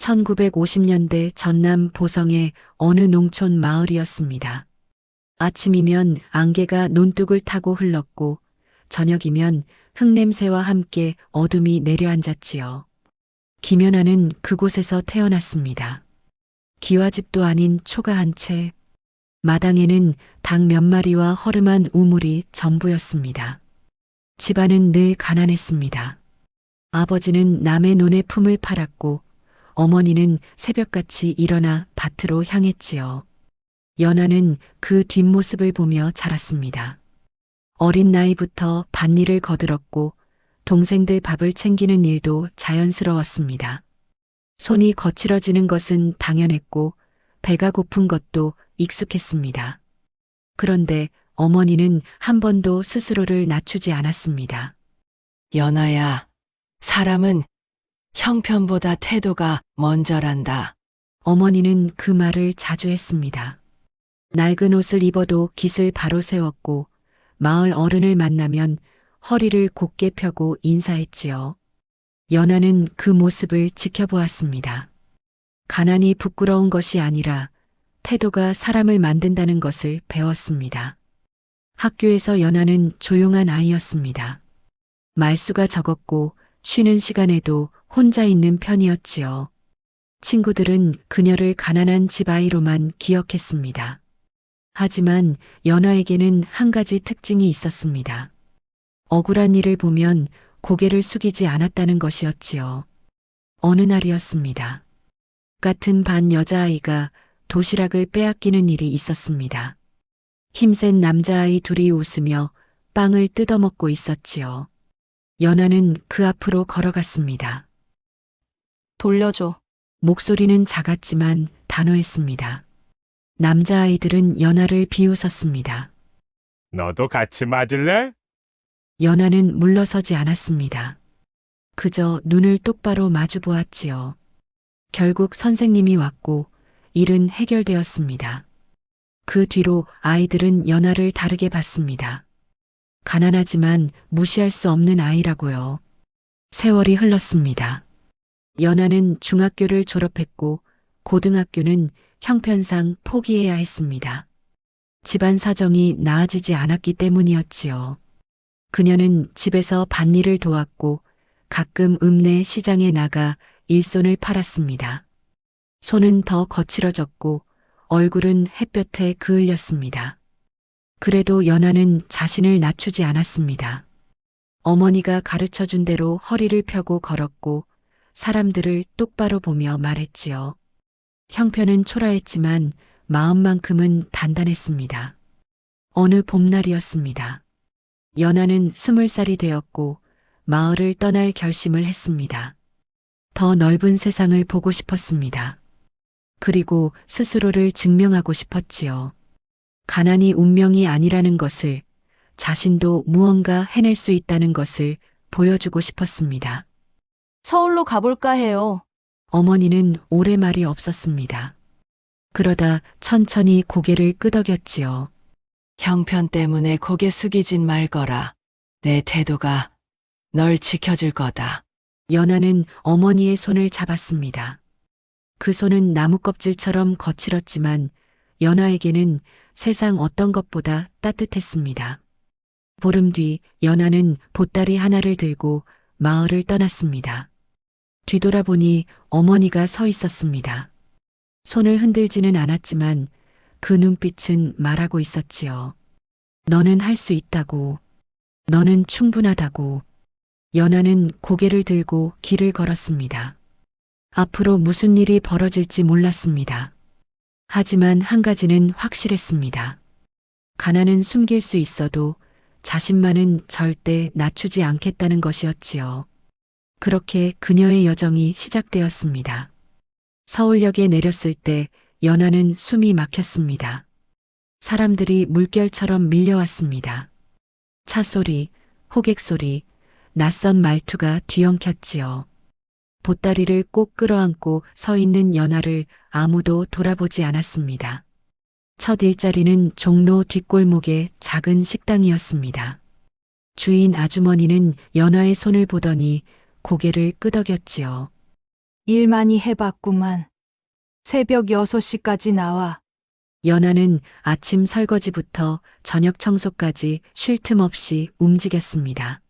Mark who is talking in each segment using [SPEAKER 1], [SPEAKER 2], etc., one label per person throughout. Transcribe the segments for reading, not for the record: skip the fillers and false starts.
[SPEAKER 1] 1950년대 전남 보성의 어느 농촌 마을이었습니다. 아침이면 안개가 논둑을 타고 흘렀고 저녁이면 흙냄새와 함께 어둠이 내려앉았지요. 김연아는 그곳에서 태어났습니다. 기와집도 아닌 초가 한 채, 마당에는 닭 몇 마리와 허름한 우물이 전부였습니다. 집안은 늘 가난했습니다. 아버지는 남의 논에 품을 팔았고 어머니는 새벽같이 일어나 밭으로 향했지요. 연아는 그 뒷모습을 보며 자랐습니다. 어린 나이부터 밭일을 거들었고 동생들 밥을 챙기는 일도 자연스러웠습니다. 손이 거칠어지는 것은 당연했고 배가 고픈 것도 익숙했습니다. 그런데 어머니는 한 번도 스스로를 낮추지 않았습니다.
[SPEAKER 2] 연아야, 사람은 형편보다 태도가 먼저란다.
[SPEAKER 1] 어머니는 그 말을 자주 했습니다. 낡은 옷을 입어도 깃을 바로 세웠고 마을 어른을 만나면 허리를 곧게 펴고 인사했지요. 연아는 그 모습을 지켜보았습니다. 가난이 부끄러운 것이 아니라 태도가 사람을 만든다는 것을 배웠습니다. 학교에서 연아는 조용한 아이였습니다. 말수가 적었고 쉬는 시간에도 혼자 있는 편이었지요. 친구들은 그녀를 가난한 집 아이로만 기억했습니다. 하지만 연아에게는 한 가지 특징이 있었습니다. 억울한 일을 보면 고개를 숙이지 않았다는 것이었지요. 어느 날이었습니다. 같은 반 여자아이가 도시락을 빼앗기는 일이 있었습니다. 힘센 남자아이 둘이 웃으며 빵을 뜯어먹고 있었지요. 연아는 그 앞으로 걸어갔습니다.
[SPEAKER 2] 돌려줘.
[SPEAKER 1] 목소리는 작았지만 단호했습니다. 남자아이들은 연아를 비웃었습니다.
[SPEAKER 3] 너도 같이 맞을래?
[SPEAKER 1] 연아는 물러서지 않았습니다. 그저 눈을 똑바로 마주 보았지요. 결국 선생님이 왔고 일은 해결되었습니다. 그 뒤로 아이들은 연아를 다르게 봤습니다. 가난하지만 무시할 수 없는 아이라고요. 세월이 흘렀습니다. 연아는 중학교를 졸업했고 고등학교는 형편상 포기해야 했습니다. 집안 사정이 나아지지 않았기 때문이었지요. 그녀는 집에서 밭일을 도왔고 가끔 읍내 시장에 나가 일손을 팔았습니다. 손은 더 거칠어졌고 얼굴은 햇볕에 그을렸습니다. 그래도 연아는 자신을 낮추지 않았습니다. 어머니가 가르쳐준 대로 허리를 펴고 걸었고 사람들을 똑바로 보며 말했지요. 형편은 초라했지만 마음만큼은 단단했습니다. 어느 봄날이었습니다. 연아는 20살이 되었고 마을을 떠날 결심을 했습니다. 더 넓은 세상을 보고 싶었습니다. 그리고 스스로를 증명하고 싶었지요. 가난이 운명이 아니라는 것을, 자신도 무언가 해낼 수 있다는 것을 보여주고 싶었습니다.
[SPEAKER 2] 서울로 가볼까 해요.
[SPEAKER 1] 어머니는 오래 말이 없었습니다. 그러다 천천히 고개를 끄덕였지요.
[SPEAKER 2] 형편 때문에 고개 숙이진 말거라. 내 태도가 널 지켜줄 거다.
[SPEAKER 1] 연아는 어머니의 손을 잡았습니다. 그 손은 나무 껍질처럼 거칠었지만 연아에게는 세상 어떤 것보다 따뜻했습니다. 보름 뒤 연아는 보따리 하나를 들고 마을을 떠났습니다. 뒤돌아보니 어머니가 서 있었습니다. 손을 흔들지는 않았지만 그 눈빛은 말하고 있었지요. 너는 할 수 있다고. 너는 충분하다고. 연아는 고개를 들고 길을 걸었습니다. 앞으로 무슨 일이 벌어질지 몰랐습니다. 하지만 한 가지는 확실했습니다. 가난은 숨길 수 있어도 자신만은 절대 낮추지 않겠다는 것이었지요. 그렇게 그녀의 여정이 시작되었습니다. 서울역에 내렸을 때 연아는 숨이 막혔습니다. 사람들이 물결처럼 밀려왔습니다. 차 소리, 호객 소리, 낯선 말투가 뒤엉켰지요. 보따리를 꼭 끌어안고 서 있는 연아를 아무도 돌아보지 않았습니다. 첫 일자리는 종로 뒷골목의 작은 식당이었습니다. 주인 아주머니는 연아의 손을 보더니 고개를 끄덕였지요.
[SPEAKER 4] 일 많이 해봤구만. 새벽 6시까지 나와.
[SPEAKER 1] 연하는 아침 설거지부터 저녁 청소까지 쉴 틈 없이 움직였습니다.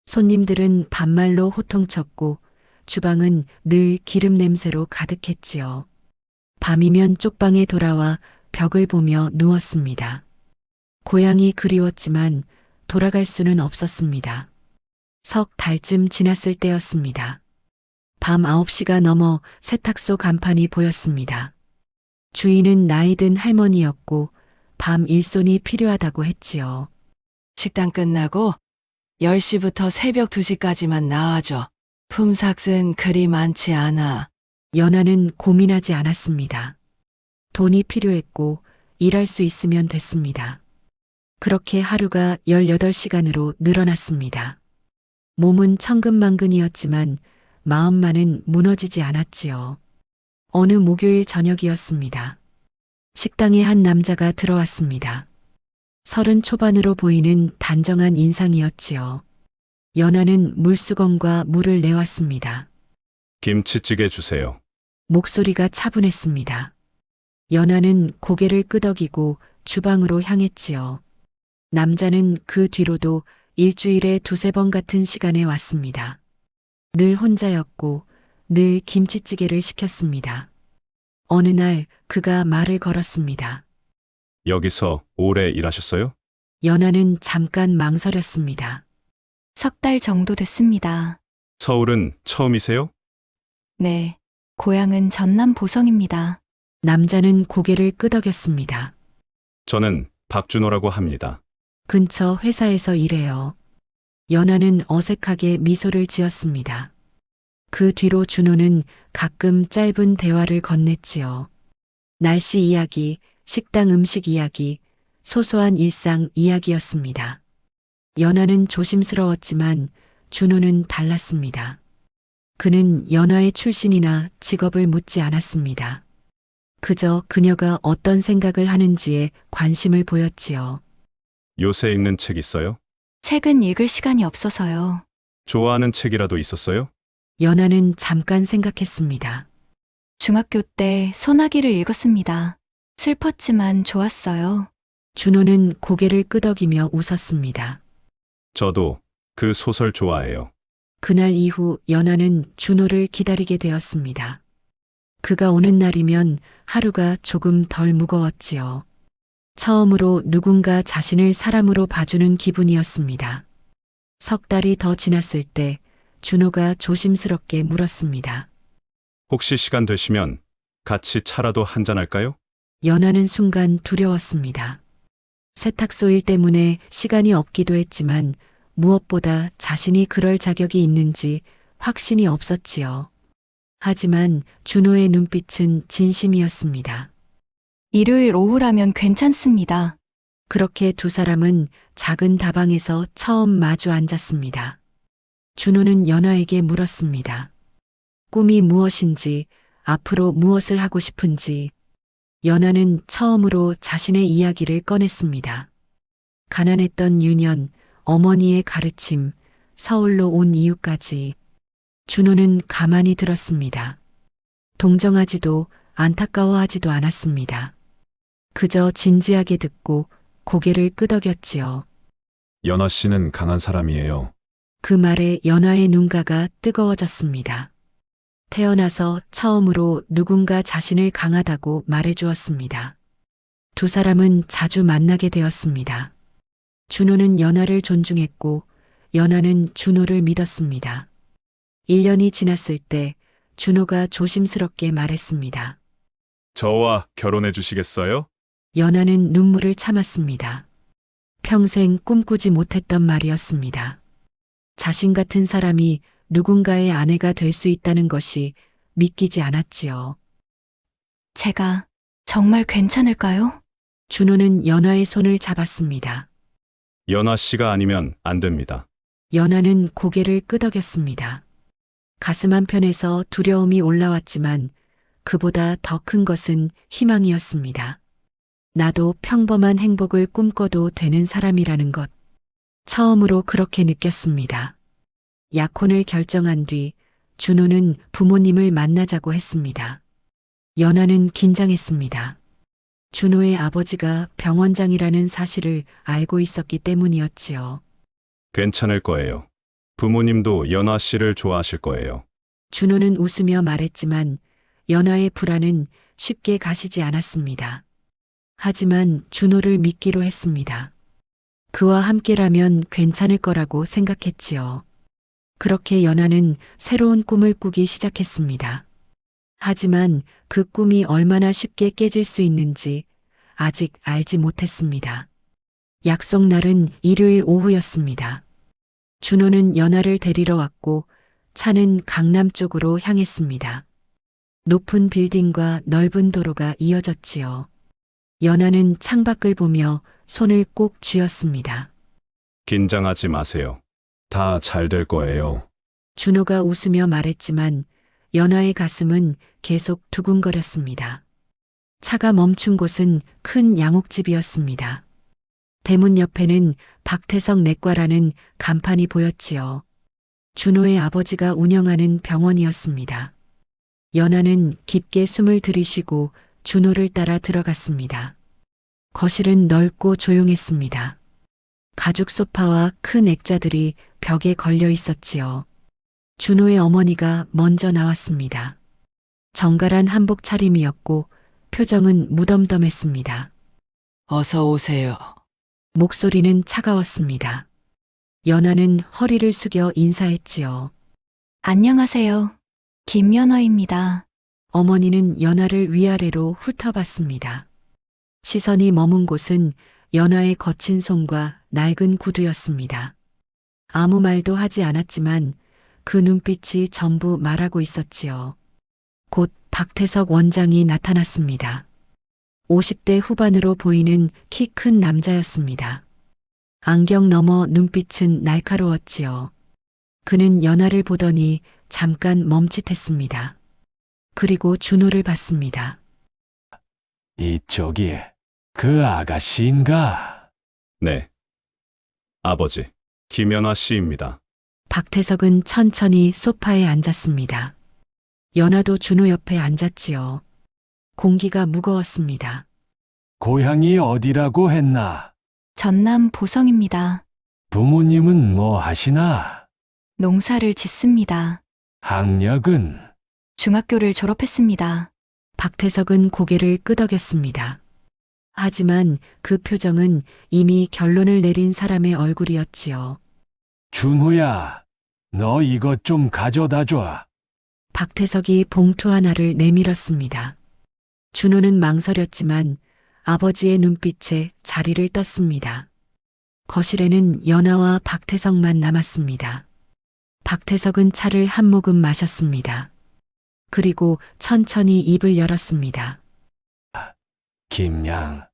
[SPEAKER 1] 손님들은 반말로 호통쳤고 주방은 늘 기름 냄새로 가득했지요. 밤이면 쪽방에 돌아와 벽을 보며 누웠습니다. 고향이 그리웠지만 돌아갈 수는 없었습니다. 석 달쯤 지났을 때였습니다. 밤 9시가 넘어 세탁소 간판이 보였습니다. 주인은 나이든 할머니였고 밤 일손이 필요하다고 했지요.
[SPEAKER 2] 식당 끝나고 10시부터 새벽 2시까지만 나와줘. 품삯은 그리 많지 않아.
[SPEAKER 1] 연하는 고민하지 않았습니다. 돈이 필요했고 일할 수 있으면 됐습니다. 그렇게 하루가 18시간으로 늘어났습니다. 몸은 천근만근이었지만 마음만은 무너지지 않았지요. 어느 목요일 저녁이었습니다. 식당에 한 남자가 들어왔습니다. 30 초반으로 보이는 단정한 인상이었지요. 연하는 물수건과 물을 내왔습니다.
[SPEAKER 3] 김치찌개 주세요.
[SPEAKER 1] 목소리가 차분했습니다. 연하는 고개를 끄덕이고 주방으로 향했지요. 남자는 그 뒤로도 일주일에 2~3번 같은 시간에 왔습니다. 늘 혼자였고 늘 김치찌개를 시켰습니다. 어느 날 그가 말을 걸었습니다.
[SPEAKER 3] 여기서 오래 일하셨어요?
[SPEAKER 1] 연하는 잠깐 망설였습니다.
[SPEAKER 5] 3달 정도 됐습니다.
[SPEAKER 3] 서울은 처음이세요?
[SPEAKER 5] 네. 고향은 전남 보성입니다.
[SPEAKER 1] 남자는 고개를 끄덕였습니다.
[SPEAKER 3] 저는 박준호라고 합니다.
[SPEAKER 1] 근처 회사에서 일해요. 연하는 어색하게 미소를 지었습니다. 그 뒤로 준호는 가끔 짧은 대화를 건넸지요. 날씨 이야기, 식당 음식 이야기, 소소한 일상 이야기였습니다. 연하는 조심스러웠지만 준호는 달랐습니다. 그는 연하의 출신이나 직업을 묻지 않았습니다. 그저 그녀가 어떤 생각을 하는지에 관심을 보였지요.
[SPEAKER 3] 요새 읽는 책 있어요?
[SPEAKER 5] 책은 읽을 시간이 없어서요.
[SPEAKER 3] 좋아하는 책이라도 있었어요?
[SPEAKER 1] 연하는 잠깐 생각했습니다.
[SPEAKER 5] 중학교 때 소나기를 읽었습니다. 슬펐지만 좋았어요.
[SPEAKER 1] 준호는 고개를 끄덕이며 웃었습니다.
[SPEAKER 3] 저도 그 소설 좋아해요.
[SPEAKER 1] 그날 이후 연하는 준호를 기다리게 되었습니다. 그가 오는 날이면 하루가 조금 덜 무거웠지요. 처음으로 누군가 자신을 사람으로 봐주는 기분이었습니다. 3달이 더 지났을 때 준호가 조심스럽게 물었습니다.
[SPEAKER 3] 혹시 시간 되시면 같이 차라도 한잔할까요?
[SPEAKER 1] 연하는 순간 두려웠습니다. 세탁소 일 때문에 시간이 없기도 했지만 무엇보다 자신이 그럴 자격이 있는지 확신이 없었지요. 하지만 준호의 눈빛은 진심이었습니다.
[SPEAKER 5] 일요일 오후라면 괜찮습니다.
[SPEAKER 1] 그렇게 두 사람은 작은 다방에서 처음 마주 앉았습니다. 준호는 연하에게 물었습니다. 꿈이 무엇인지, 앞으로 무엇을 하고 싶은지. 연하는 처음으로 자신의 이야기를 꺼냈습니다. 가난했던 유년, 어머니의 가르침, 서울로 온 이유까지. 준호는 가만히 들었습니다. 동정하지도 안타까워하지도 않았습니다. 그저 진지하게 듣고 고개를 끄덕였지요.
[SPEAKER 3] 연하 씨는 강한 사람이에요.
[SPEAKER 1] 그 말에 연하의 눈가가 뜨거워졌습니다. 태어나서 처음으로 누군가 자신을 강하다고 말해주었습니다. 두 사람은 자주 만나게 되었습니다. 준호는 연하를 존중했고 연하는 준호를 믿었습니다. 1년이 지났을 때 준호가 조심스럽게 말했습니다.
[SPEAKER 3] 저와 결혼해 주시겠어요?
[SPEAKER 1] 연하는 눈물을 참았습니다. 평생 꿈꾸지 못했던 말이었습니다. 자신 같은 사람이 누군가의 아내가 될 수 있다는 것이 믿기지 않았지요.
[SPEAKER 5] 제가 정말 괜찮을까요?
[SPEAKER 1] 준호는 연하의 손을 잡았습니다.
[SPEAKER 3] 연하 씨가 아니면 안 됩니다.
[SPEAKER 1] 연하는 고개를 끄덕였습니다. 가슴 한편에서 두려움이 올라왔지만 그보다 더 큰 것은 희망이었습니다. 나도 평범한 행복을 꿈꿔도 되는 사람이라는 것. 처음으로 그렇게 느꼈습니다. 약혼을 결정한 뒤 준호는 부모님을 만나자고 했습니다. 연아는 긴장했습니다. 준호의 아버지가 병원장이라는 사실을 알고 있었기 때문이었지요.
[SPEAKER 3] 괜찮을 거예요. 부모님도 연아 씨를 좋아하실 거예요.
[SPEAKER 1] 준호는 웃으며 말했지만 연아의 불안은 쉽게 가시지 않았습니다. 하지만 준호를 믿기로 했습니다. 그와 함께라면 괜찮을 거라고 생각했지요. 그렇게 연아는 새로운 꿈을 꾸기 시작했습니다. 하지만 그 꿈이 얼마나 쉽게 깨질 수 있는지 아직 알지 못했습니다. 약속 날은 일요일 오후였습니다. 준호는 연아를 데리러 왔고 차는 강남 쪽으로 향했습니다. 높은 빌딩과 넓은 도로가 이어졌지요. 연아는 창밖을 보며 손을 꼭 쥐었습니다.
[SPEAKER 3] 긴장하지 마세요. 다 잘 될 거예요.
[SPEAKER 1] 준호가 웃으며 말했지만 연아의 가슴은 계속 두근거렸습니다. 차가 멈춘 곳은 큰 양옥집이었습니다. 대문 옆에는 박태석 내과라는 간판이 보였지요. 준호의 아버지가 운영하는 병원이었습니다. 연아는 깊게 숨을 들이쉬고 준호를 따라 들어갔습니다. 거실은 넓고 조용했습니다. 가죽 소파와 큰 액자들이 벽에 걸려 있었지요. 준호의 어머니가 먼저 나왔습니다. 정갈한 한복 차림이었고 표정은 무덤덤했습니다.
[SPEAKER 2] 어서 오세요.
[SPEAKER 1] 목소리는 차가웠습니다. 연아는 허리를 숙여 인사했지요.
[SPEAKER 5] 안녕하세요. 김연아입니다.
[SPEAKER 1] 어머니는 연아를 위아래로 훑어봤습니다. 시선이 머문 곳은 연아의 거친 손과 낡은 구두였습니다. 아무 말도 하지 않았지만 그 눈빛이 전부 말하고 있었지요. 곧 박태석 원장이 나타났습니다. 50대 후반으로 보이는 키 큰 남자였습니다. 안경 너머 눈빛은 날카로웠지요. 그는 연아를 보더니 잠깐 멈칫했습니다. 그리고 준호를 봤습니다.
[SPEAKER 6] 이쪽이 그 아가씨인가?
[SPEAKER 3] 네. 아버지, 김연아 씨입니다.
[SPEAKER 1] 박태석은 천천히 소파에 앉았습니다. 연아도 준호 옆에 앉았지요. 공기가 무거웠습니다.
[SPEAKER 6] 고향이 어디라고 했나?
[SPEAKER 5] 전남 보성입니다.
[SPEAKER 6] 부모님은 뭐 하시나?
[SPEAKER 5] 농사를 짓습니다.
[SPEAKER 6] 학력은?
[SPEAKER 5] 중학교를 졸업했습니다.
[SPEAKER 1] 박태석은 고개를 끄덕였습니다. 하지만 그 표정은 이미 결론을 내린 사람의 얼굴이었지요.
[SPEAKER 6] 준호야, 너 이것 좀 가져다 줘.
[SPEAKER 1] 박태석이 봉투 하나를 내밀었습니다. 준호는 망설였지만 아버지의 눈빛에 자리를 떴습니다. 거실에는 연아와 박태석만 남았습니다. 박태석은 차를 한 모금 마셨습니다. 그리고 천천히 입을 열었습니다.
[SPEAKER 6] 김양,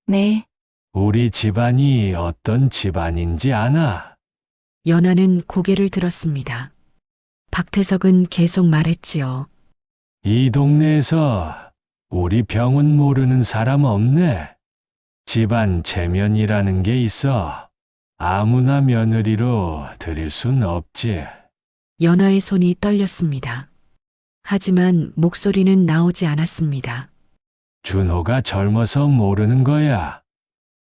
[SPEAKER 5] 네,
[SPEAKER 6] 우리 집안이 어떤 집안인지 아나?
[SPEAKER 1] 연아는 고개를 들었습니다. 박태석은 계속 말했지요.
[SPEAKER 6] 이 동네에서 우리 병은 모르는 사람 없네. 집안 체면이라는 게 있어. 아무나 며느리로 들일 순 없지.
[SPEAKER 1] 연아의 손이 떨렸습니다. 하지만 목소리는 나오지 않았습니다.
[SPEAKER 6] 준호가 젊어서 모르는 거야.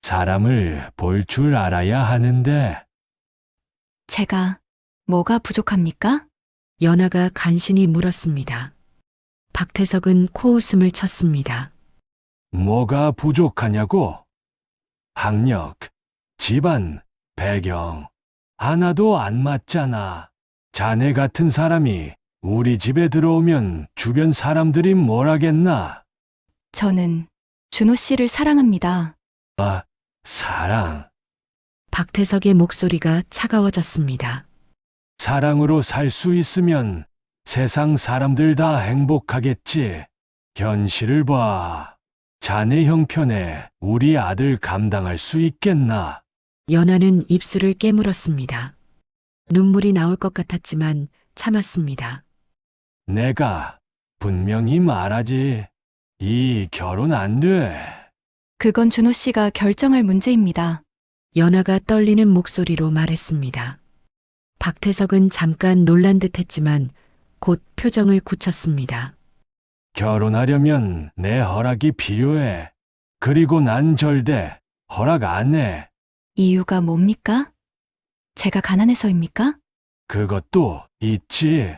[SPEAKER 6] 사람을 볼 줄 알아야 하는데.
[SPEAKER 5] 제가 뭐가 부족합니까?
[SPEAKER 1] 연아가 간신히 물었습니다. 박태석은 코웃음을 쳤습니다.
[SPEAKER 6] 뭐가 부족하냐고? 학력, 집안, 배경, 하나도 안 맞잖아. 자네 같은 사람이 우리 집에 들어오면 주변 사람들이 뭘 하겠나?
[SPEAKER 5] 저는 준호 씨를 사랑합니다.
[SPEAKER 6] 아, 사랑.
[SPEAKER 1] 박태석의 목소리가 차가워졌습니다.
[SPEAKER 6] 사랑으로 살 수 있으면 세상 사람들 다 행복하겠지. 현실을 봐. 자네 형편에 우리 아들 감당할 수 있겠나?
[SPEAKER 1] 연아는 입술을 깨물었습니다. 눈물이 나올 것 같았지만 참았습니다.
[SPEAKER 6] 내가 분명히 말하지. 이 결혼 안 돼.
[SPEAKER 5] 그건 준호 씨가 결정할 문제입니다.
[SPEAKER 1] 연아가 떨리는 목소리로 말했습니다. 박태석은 잠깐 놀란 듯 했지만 곧 표정을 굳혔습니다.
[SPEAKER 6] 결혼하려면 내 허락이 필요해. 그리고 난 절대 허락 안 해.
[SPEAKER 5] 이유가 뭡니까? 제가 가난해서입니까?
[SPEAKER 6] 그것도 있지.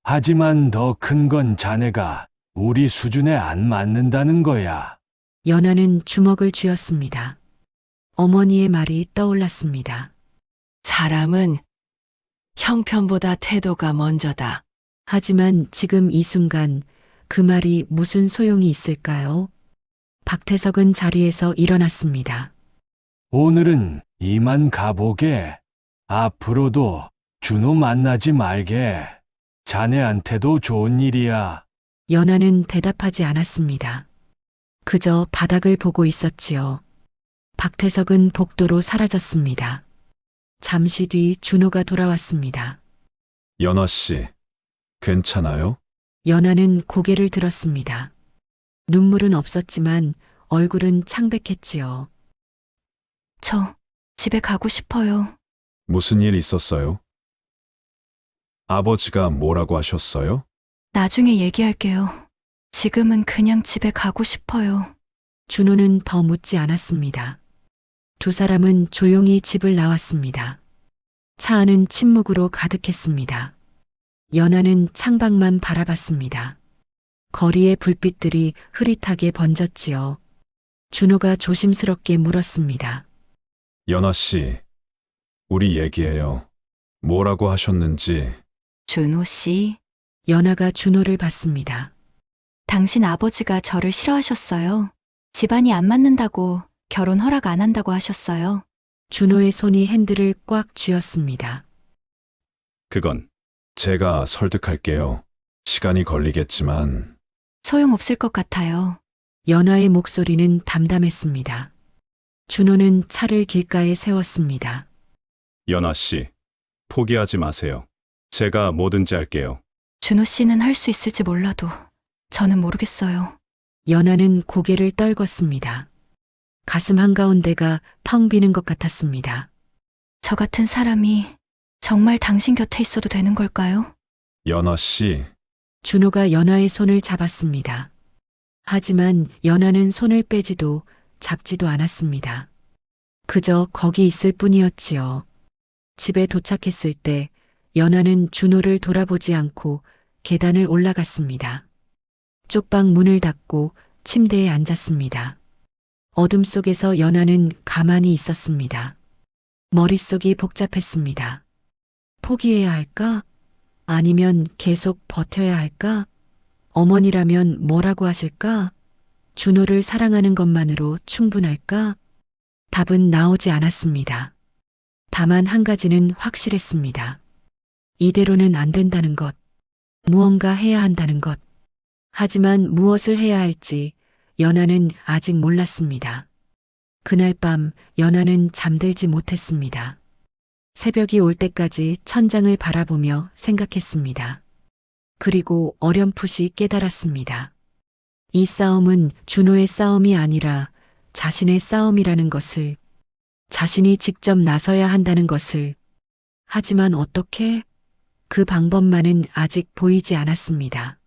[SPEAKER 6] 하지만 더 큰 건 자네가 우리 수준에 안 맞는다는 거야.
[SPEAKER 1] 연하는 주먹을 쥐었습니다. 어머니의 말이 떠올랐습니다.
[SPEAKER 2] 사람은 형편보다 태도가 먼저다.
[SPEAKER 1] 하지만 지금 이 순간 그 말이 무슨 소용이 있을까요? 박태석은 자리에서 일어났습니다.
[SPEAKER 6] 오늘은 이만 가보게. 앞으로도 준호 만나지 말게. 자네한테도 좋은 일이야.
[SPEAKER 1] 연하는 대답하지 않았습니다. 그저 바닥을 보고 있었지요. 박태석은 복도로 사라졌습니다. 잠시 뒤 준호가 돌아왔습니다.
[SPEAKER 3] 연아 씨, 괜찮아요?
[SPEAKER 1] 연하는 고개를 들었습니다. 눈물은 없었지만 얼굴은 창백했지요.
[SPEAKER 5] 저 집에 가고 싶어요.
[SPEAKER 3] 무슨 일 있었어요? 아버지가 뭐라고 하셨어요?
[SPEAKER 5] 나중에 얘기할게요. 지금은 그냥 집에 가고 싶어요.
[SPEAKER 1] 준호는 더 묻지 않았습니다. 두 사람은 조용히 집을 나왔습니다. 차 안은 침묵으로 가득했습니다. 연하는 창밖만 바라봤습니다. 거리의 불빛들이 흐릿하게 번졌지요. 준호가 조심스럽게 물었습니다.
[SPEAKER 3] 연아 씨, 우리 얘기해요. 뭐라고 하셨는지.
[SPEAKER 5] 준호 씨,
[SPEAKER 1] 연하가 준호를 봤습니다.
[SPEAKER 5] 당신 아버지가 저를 싫어하셨어요. 집안이 안 맞는다고 결혼 허락 안 한다고 하셨어요.
[SPEAKER 1] 준호의 손이 핸들을 꽉 쥐었습니다.
[SPEAKER 3] 그건 제가 설득할게요. 시간이 걸리겠지만.
[SPEAKER 5] 소용없을 것 같아요.
[SPEAKER 1] 연하의 목소리는 담담했습니다. 준호는 차를 길가에 세웠습니다.
[SPEAKER 3] 연아 씨, 포기하지 마세요. 제가 뭐든지 할게요.
[SPEAKER 5] 준호 씨는 할 수 있을지 몰라도 저는 모르겠어요.
[SPEAKER 1] 연하는 고개를 떨궜습니다. 가슴 한가운데가 텅 비는 것 같았습니다.
[SPEAKER 5] 저 같은 사람이 정말 당신 곁에 있어도 되는 걸까요?
[SPEAKER 3] 연아 씨,
[SPEAKER 1] 준호가 연하의 손을 잡았습니다. 하지만 연하는 손을 빼지도 잡지도 않았습니다. 그저 거기 있을 뿐이었지요. 집에 도착했을 때 연하는 준호를 돌아보지 않고 계단을 올라갔습니다. 쪽방 문을 닫고 침대에 앉았습니다. 어둠 속에서 연하는 가만히 있었습니다. 머릿속이 복잡했습니다. 포기해야 할까? 아니면 계속 버텨야 할까? 어머니라면 뭐라고 하실까? 준호를 사랑하는 것만으로 충분할까? 답은 나오지 않았습니다. 다만 한 가지는 확실했습니다. 이대로는 안 된다는 것. 무언가 해야 한다는 것. 하지만 무엇을 해야 할지 연하는 아직 몰랐습니다. 그날 밤 연하는 잠들지 못했습니다. 새벽이 올 때까지 천장을 바라보며 생각했습니다. 그리고 어렴풋이 깨달았습니다. 이 싸움은 준호의 싸움이 아니라 자신의 싸움이라는 것을, 자신이 직접 나서야 한다는 것을. 하지만 어떻게? 그 방법만은 아직 보이지 않았습니다.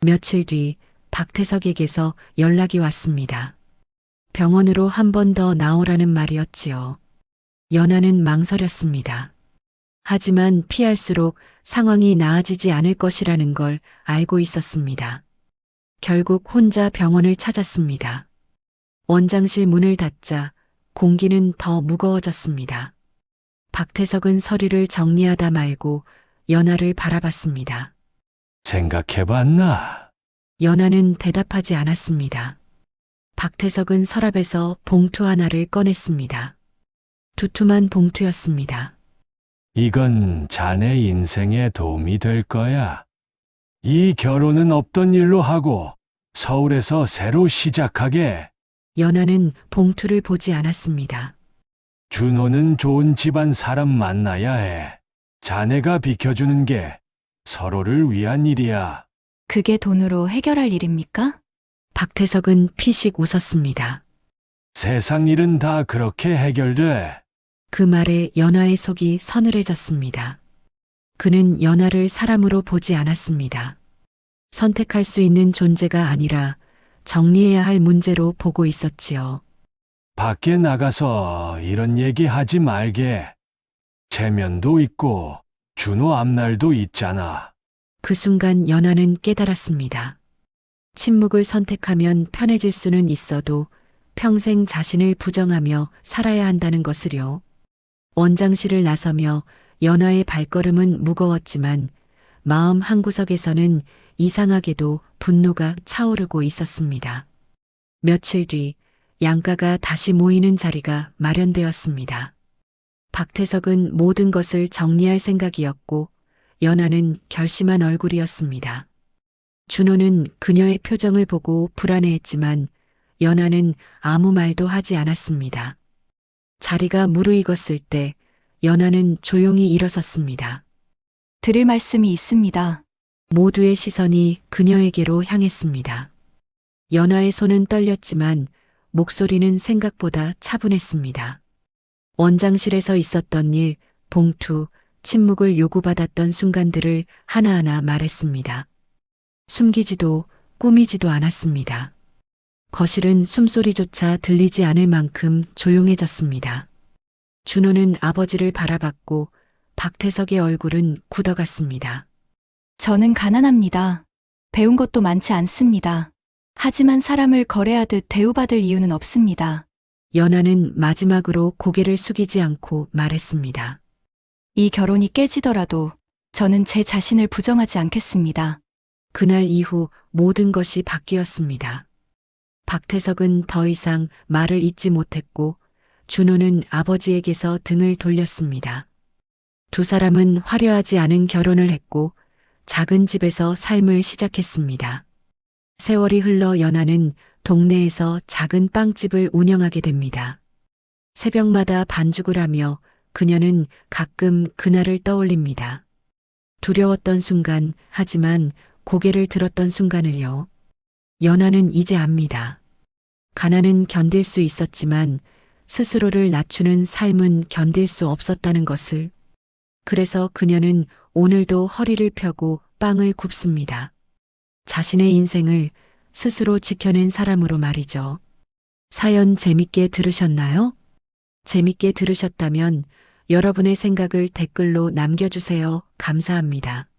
[SPEAKER 1] 며칠 뒤 박태석에게서 연락이 왔습니다. 병원으로 한 번 더 나오라는 말이었지요. 연하는 망설였습니다. 하지만 피할수록 상황이 나아지지 않을 것이라는 걸 알고 있었습니다. 결국 혼자 병원을 찾았습니다. 원장실 문을 닫자 공기는 더 무거워졌습니다. 박태석은 서류를 정리하다 말고 연하를 바라봤습니다.
[SPEAKER 6] 생각해봤나?
[SPEAKER 1] 연하는 대답하지 않았습니다. 박태석은 서랍에서 봉투 하나를 꺼냈습니다. 두툼한 봉투였습니다.
[SPEAKER 6] 이건 자네 인생에 도움이 될 거야. 이 결혼은 없던 일로 하고 서울에서 새로 시작하게.
[SPEAKER 1] 연하는 봉투를 보지 않았습니다.
[SPEAKER 6] 준호는 좋은 집안 사람 만나야 해. 자네가 비켜주는 게 서로를 위한 일이야.
[SPEAKER 5] 그게 돈으로 해결할 일입니까?
[SPEAKER 1] 박태석은 피식 웃었습니다.
[SPEAKER 6] 세상 일은 다 그렇게 해결돼.
[SPEAKER 1] 그 말에 연하의 속이 서늘해졌습니다. 그는 연하를 사람으로 보지 않았습니다. 선택할 수 있는 존재가 아니라 정리해야 할 문제로 보고 있었지요.
[SPEAKER 6] 밖에 나가서 이런 얘기 하지 말게. 체면도 있고 준호 앞날도 있잖아.
[SPEAKER 1] 그 순간 연하는 깨달았습니다. 침묵을 선택하면 편해질 수는 있어도 평생 자신을 부정하며 살아야 한다는 것을요. 원장실을 나서며 연하의 발걸음은 무거웠지만 마음 한구석에서는 이상하게도 분노가 차오르고 있었습니다. 며칠 뒤 양가가 다시 모이는 자리가 마련되었습니다. 박태석은 모든 것을 정리할 생각이었고 연하는 결심한 얼굴이었습니다. 준호는 그녀의 표정을 보고 불안해했지만 연하는 아무 말도 하지 않았습니다. 자리가 무르익었을 때 연하는 조용히 일어섰습니다.
[SPEAKER 5] 드릴 말씀이 있습니다.
[SPEAKER 1] 모두의 시선이 그녀에게로 향했습니다. 연하의 손은 떨렸지만 목소리는 생각보다 차분했습니다. 원장실에서 있었던 일, 봉투, 침묵을 요구받았던 순간들을 하나하나 말했습니다. 숨기지도 꾸미지도 않았습니다. 거실은 숨소리조차 들리지 않을 만큼 조용해졌습니다. 준호는 아버지를 바라봤고 박태석의 얼굴은 굳어갔습니다.
[SPEAKER 5] 저는 가난합니다. 배운 것도 많지 않습니다. 하지만 사람을 거래하듯 대우받을 이유는 없습니다.
[SPEAKER 1] 연하는 마지막으로 고개를 숙이지 않고 말했습니다.
[SPEAKER 5] 이 결혼이 깨지더라도 저는 제 자신을 부정하지 않겠습니다.
[SPEAKER 1] 그날 이후 모든 것이 바뀌었습니다. 박태석은 더 이상 말을 잇지 못했고 준호는 아버지에게서 등을 돌렸습니다. 두 사람은 화려하지 않은 결혼을 했고 작은 집에서 삶을 시작했습니다. 세월이 흘러 연하는 동네에서 작은 빵집을 운영하게 됩니다. 새벽마다 반죽을 하며 그녀는 가끔 그날을 떠올립니다. 두려웠던 순간, 하지만 고개를 들었던 순간을요. 연하는 이제 압니다. 가난은 견딜 수 있었지만 스스로를 낮추는 삶은 견딜 수 없었다는 것을. 그래서 그녀는 오늘도 허리를 펴고 빵을 굽습니다. 자신의 인생을 스스로 지켜낸 사람으로 말이죠. 사연 재밌게 들으셨나요? 재밌게 들으셨다면 여러분의 생각을 댓글로 남겨주세요. 감사합니다.